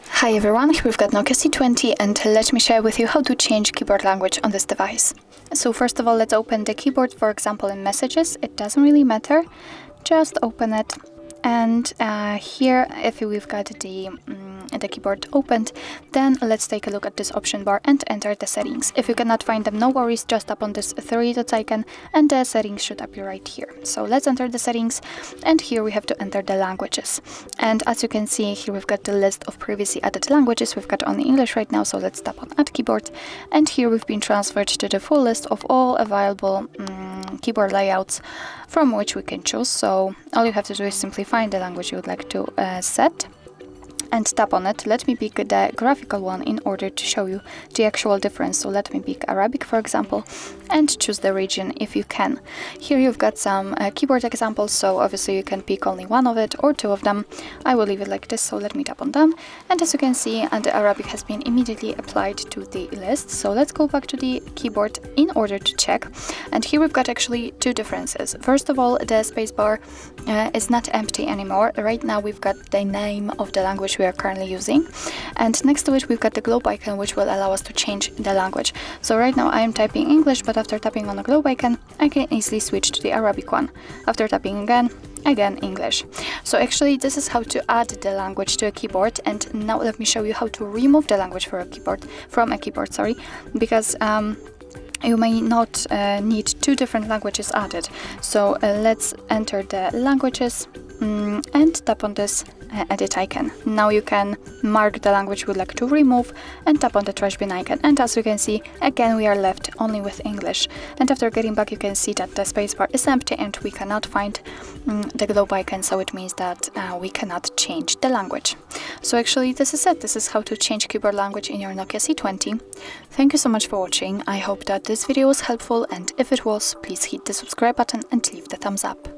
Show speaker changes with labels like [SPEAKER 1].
[SPEAKER 1] Hi everyone, here we've got NOKIA C20 and let me share with you how to change keyboard language on this device. So first of all, let's open the keyboard, for example in messages. It doesn't really matter, just open it. And here, if we've got the keyboard opened, then let's take a look at this option bar and enter the settings. If you cannot find them, no worries, just tap on this three dots icon and the settings should appear right here. So let's enter the settings, and here we have to enter the languages. And as you can see, here we've got the list of previously added languages. We've got only English right now, so let's tap on Add Keyboard. And here we've been transferred to the full list of all available keyboard layouts from which we can choose. So all you have to do is simply find the language you would like to set and tap on it. Let me pick the graphical one in order to show you the actual difference. So let me pick Arabic, for example, and choose the region if you can. Here you've got some keyboard examples, so obviously you can pick only one of it or two of them. I will leave it like this, so let me tap on them. And as you can see, the Arabic has been immediately applied to the list. So let's go back to the keyboard in order to check. And here we've got actually two differences. First of all, the spacebar is not empty anymore. Right now we've got the name of the language we are currently using, and next to it we've got the globe icon, which will allow us to change the language. So right now I am typing English, but after tapping on the globe icon I can easily switch to the Arabic one. After tapping again English. So actually this is how to add the language to a keyboard. And now let me show you how to remove the language from a keyboard, because you may not need two different languages added. So let's enter the languages and tap on this edit icon. Now you can mark the language you would like to remove and tap on the trash bin icon. And as you can see, again we are left only with English. And after getting back, you can see that the spacebar is empty and we cannot find the globe icon, so it means that we cannot change the language. So actually this is it. This is how to change keyboard language in your NOKIA C20. Thank you so much for watching. I hope that this video was helpful, and if it was, please hit the subscribe button and leave the thumbs up.